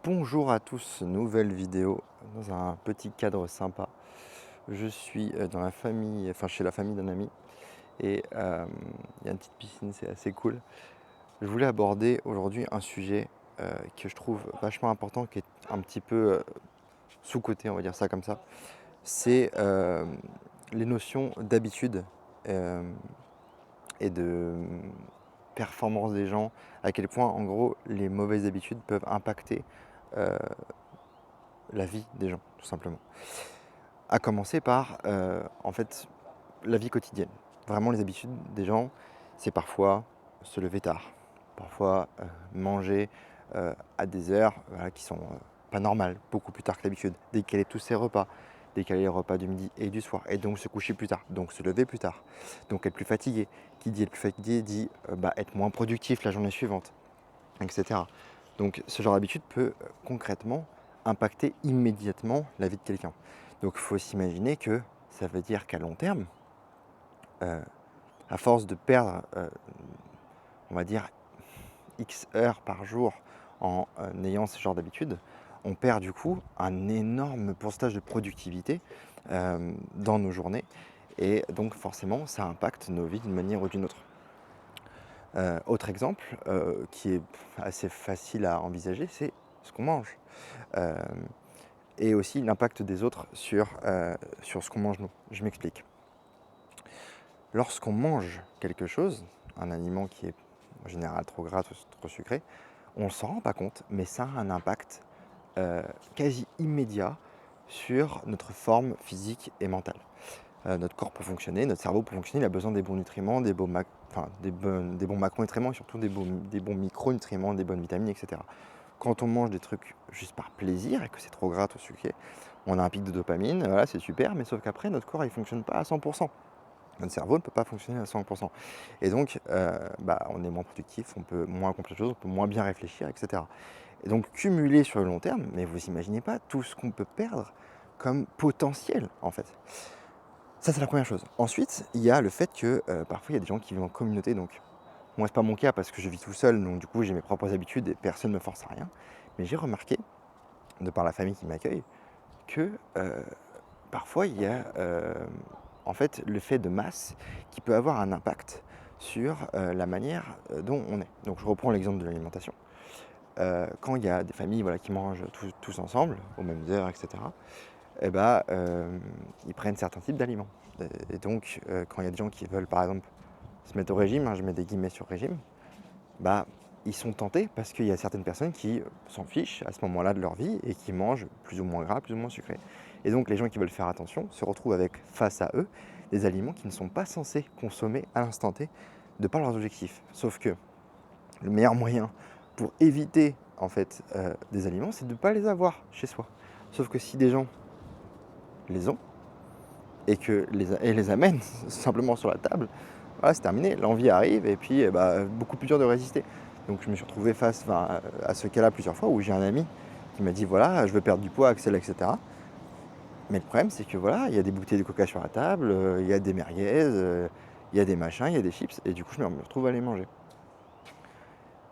Bonjour à tous, nouvelle vidéo dans un petit cadre sympa. Je suis dans la famille, enfin chez la famille d'un ami et il y a une petite piscine, c'est assez cool. Je voulais aborder aujourd'hui un sujet que je trouve vachement important, qui est un petit peu sous-coté, on va dire ça comme ça. C'est les notions d'habitude euh, et de performance des gens, à quel point en gros les mauvaises habitudes peuvent impacter euh, la vie des gens, tout simplement. À commencer par, en fait, la vie quotidienne. Vraiment, les habitudes des gens, c'est parfois se lever tard, parfois manger à des heures voilà, qui sont pas normales, beaucoup plus tard que d'habitude, décaler tous ses repas, décaler les repas du midi et du soir, et donc se coucher plus tard, donc se lever plus tard, donc être plus fatigué. Qui dit être plus fatigué dit être moins productif la journée suivante, etc. Donc ce genre d'habitude peut concrètement impacter immédiatement la vie de quelqu'un. Donc il faut s'imaginer que ça veut dire qu'à long terme, euh, à force de perdre, on va dire, X heures par jour en ayant ce genre d'habitude, on perd du coup un énorme pourcentage de productivité dans nos journées. Et donc forcément, ça impacte nos vies d'une manière ou d'une autre. Autre exemple qui est assez facile à envisager, c'est ce qu'on mange. Euh, et aussi l'impact des autres sur ce qu'on mange nous. Je m'explique. Lorsqu'on mange quelque chose, un aliment qui est en général trop gras, trop sucré, on ne s'en rend pas compte, mais ça a un impact quasi immédiat sur notre forme physique et mentale. Notre corps pour fonctionner, notre cerveau pour fonctionner, il a besoin des bons nutriments, des bons macronutriments et surtout des bons micronutriments, des bonnes vitamines, etc. Quand on mange des trucs juste par plaisir et que c'est trop gras, trop sucré, on a un pic de dopamine, voilà, c'est super, mais sauf qu'après, notre corps, il ne fonctionne pas à 100%. Notre cerveau ne peut pas fonctionner à 100%. Et donc, on est moins productif, on peut moins accomplir les choses, on peut moins bien réfléchir, etc. Et donc, cumuler sur le long terme, mais vous imaginez pas tout ce qu'on peut perdre comme potentiel, en fait. Ça, c'est la première chose. Ensuite, il y a le fait que parfois, il y a des gens qui vivent en communauté. Donc, moi, c'est pas mon cas parce que je vis tout seul. Donc, du coup, j'ai mes propres habitudes et personne ne me force à rien. Mais j'ai remarqué, de par la famille qui m'accueille, que parfois, il y a en fait le fait de masse qui peut avoir un impact sur la manière dont on est. Donc, je reprends l'exemple de l'alimentation. Quand il y a des familles voilà, qui mangent tous ensemble, aux mêmes heures, etc., eh ben, ils prennent certains types d'aliments. Et donc, quand il y a des gens qui veulent, par exemple, se mettre au régime, hein, je mets des guillemets sur régime, bah, ils sont tentés parce qu'il y a certaines personnes qui s'en fichent à ce moment-là de leur vie et qui mangent plus ou moins gras, plus ou moins sucré. Et donc, les gens qui veulent faire attention se retrouvent avec, face à eux, des aliments qui ne sont pas censés consommer à l'instant T de par leurs objectifs. Sauf que le meilleur moyen pour éviter en fait des aliments, c'est de ne pas les avoir chez soi. Sauf que si des gens les ont, et les amène simplement sur la table, voilà, c'est terminé, l'envie arrive et puis beaucoup plus dur de résister. Donc je me suis retrouvé face à ce cas-là plusieurs fois où j'ai un ami qui m'a dit voilà, je veux perdre du poids, Axel, etc. Mais le problème c'est que voilà, il y a des bouteilles de coca sur la table, il y a des merguez, il y a des machins, il y a des chips, et du coup je me retrouve à les manger.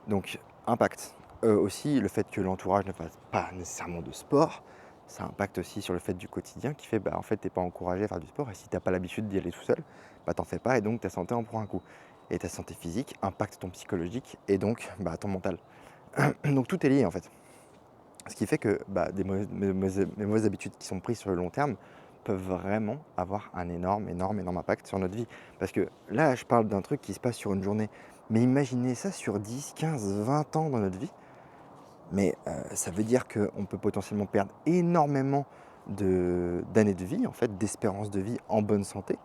Donc impact. Aussi le fait que l'entourage ne fasse pas nécessairement de sport, ça impacte aussi sur le fait du quotidien qui fait en fait t'es pas encouragé à faire du sport, et si t'as pas l'habitude d'y aller tout seul, t'en fais pas et donc ta santé en prend un coup. Et ta santé physique impacte ton psychologique et donc ton mental. Donc tout est lié en fait. Ce qui fait que des mauvaises habitudes qui sont prises sur le long terme peuvent vraiment avoir un énorme impact sur notre vie. Parce que là, je parle d'un truc qui se passe sur une journée. Mais imaginez ça sur 10, 15, 20 ans dans notre vie. Mais ça veut dire qu'on peut potentiellement perdre énormément d'années de vie, en fait, d'espérance de vie en bonne santé,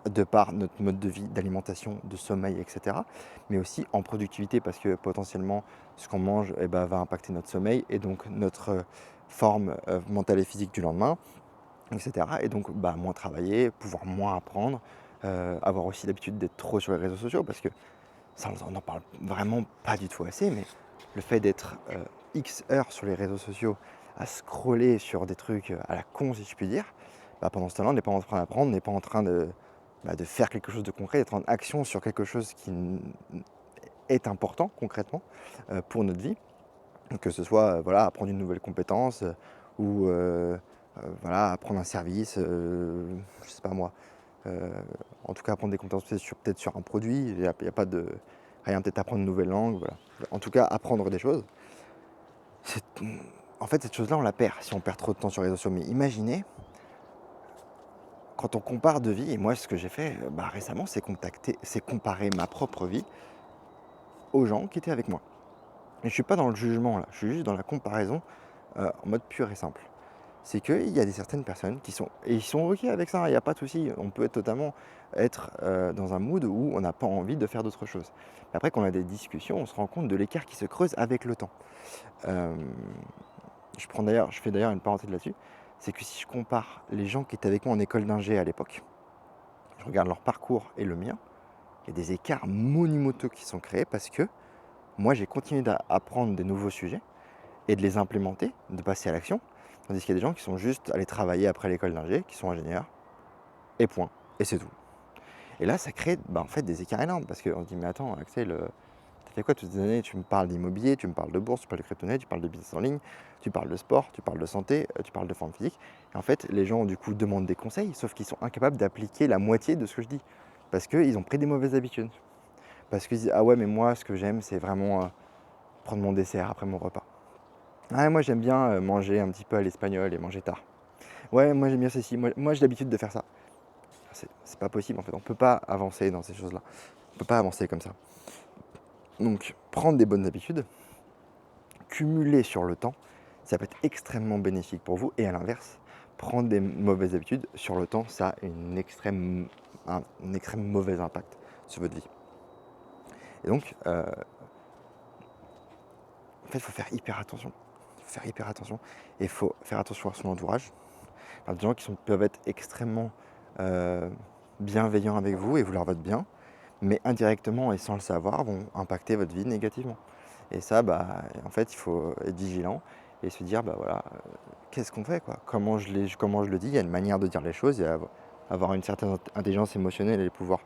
de par notre mode de vie, d'alimentation, de sommeil, etc. Mais aussi en productivité, parce que potentiellement, ce qu'on mange va impacter notre sommeil et donc notre forme mentale et physique du lendemain, etc. Et donc, moins travailler, pouvoir moins apprendre, avoir aussi l'habitude d'être trop sur les réseaux sociaux, parce que ça, on n'en parle vraiment pas du tout assez, mais le fait d'être X heures sur les réseaux sociaux à scroller sur des trucs à la con, si je puis dire, pendant ce temps-là, on n'est pas en train d'apprendre, on n'est pas en train de faire quelque chose de concret, d'être en action sur quelque chose qui est important concrètement pour notre vie. Que ce soit, voilà, apprendre une nouvelle compétence, ou voilà, apprendre un service, je sais pas moi, heu, en tout cas apprendre des compétences peut-être sur un produit, il y a pas de rien, peut-être apprendre une nouvelle langue, voilà. En tout cas, apprendre des choses, c'est en fait, cette chose-là, on la perd si on perd trop de temps sur les réseaux sociaux. Mais imaginez, quand on compare de vie, et moi, ce que j'ai fait, récemment, c'est comparer ma propre vie aux gens qui étaient avec moi. Et je suis pas dans le jugement là, je suis juste dans la comparaison, en mode pur et simple. C'est qu'il y a certaines personnes qui sont et ils sont OK avec ça, il y a pas de souci. On peut totalement être, dans un mood où on n'a pas envie de faire d'autres choses. Après, quand on a des discussions, on se rend compte de l'écart qui se creuse avec le temps. Hem, je fais d'ailleurs une parenthèse là-dessus, c'est que si je compare les gens qui étaient avec moi en école d'ingé à l'époque, je regarde leur parcours et le mien, il y a des écarts monumentaux qui sont créés parce que moi, j'ai continué d'apprendre des nouveaux sujets et de les implémenter, de passer à l'action. Tandis qu'il y a des gens qui sont juste allés travailler après l'école d'ingé, qui sont ingénieurs, et point. Et c'est tout. Et là, ça crée en fait des écarts énormes parce qu'on se dit, mais attends, Axel, t'as fait quoi toutes ces années? Tu me parles d'immobilier, tu me parles de bourse, tu parles de crypto-monnaie, tu parles de business en ligne, tu parles de sport, tu parles de santé, tu parles de forme physique. Et en fait, les gens, du coup, demandent des conseils, sauf qu'ils sont incapables d'appliquer la moitié de ce que je dis. Parce qu'ils ont pris des mauvaises habitudes. Parce qu'ils disent, ah ouais, mais moi, ce que j'aime, c'est vraiment prendre mon dessert après mon repas. Ah, moi j'aime bien manger un petit peu à l'espagnol et manger tard. Ouais, moi j'aime bien ceci. Moi j'ai l'habitude de faire ça. C'est pas possible en fait. On peut pas avancer dans ces choses-là. On peut pas avancer comme ça. Donc prendre des bonnes habitudes, cumuler sur le temps, ça peut être extrêmement bénéfique pour vous. Et à l'inverse, prendre des mauvaises habitudes sur le temps, ça a un extrême mauvais impact sur votre vie. Et donc, en fait, il faut faire hyper attention. Il faut faire hyper attention. Et il faut faire attention à son entourage. Alors, des gens qui peuvent être extrêmement euh, bienveillants avec vous et vouloir votre bien, mais indirectement et sans le savoir, vont impacter votre vie négativement. Et ça, en fait, il faut être vigilant et se dire, voilà, qu'est-ce qu'on fait, quoi? Comment je le dis? Il y a une manière de dire les choses, il y a avoir une certaine intelligence émotionnelle et pouvoir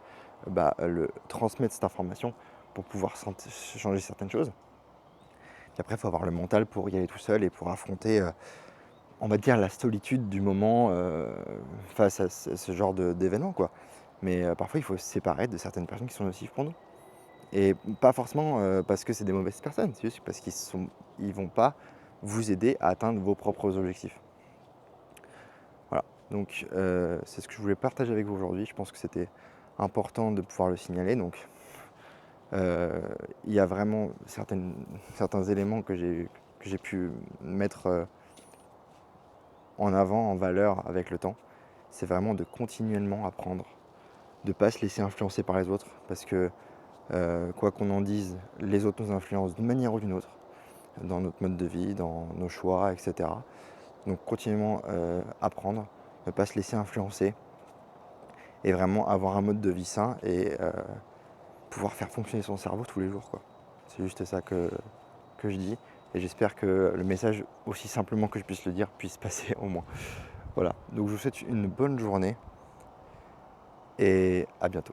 le transmettre cette information pour pouvoir changer certaines choses. Puis après, il faut avoir le mental pour y aller tout seul et pour affronter, on va dire, la solitude du moment face à ce genre d'événement, quoi. Mais parfois, il faut se séparer de certaines personnes qui sont nocives pour nous. Et pas forcément parce que c'est des mauvaises personnes, c'est juste parce ils vont pas vous aider à atteindre vos propres objectifs. Voilà, donc c'est ce que je voulais partager avec vous aujourd'hui. Je pense que c'était important de pouvoir le signaler. Donc il y a vraiment certains éléments que j'ai pu mettre en avant, en valeur avec le temps. C'est vraiment de continuellement apprendre, de ne pas se laisser influencer par les autres, parce que quoi qu'on en dise, les autres nous influencent d'une manière ou d'une autre, dans notre mode de vie, dans nos choix, etc. Donc continuellement apprendre, ne pas se laisser influencer, et vraiment avoir un mode de vie sain et pouvoir faire fonctionner son cerveau tous les jours, quoi. C'est juste ça que je dis, et j'espère que le message, aussi simplement que je puisse le dire, puisse passer au moins. Voilà, donc je vous souhaite une bonne journée et à bientôt.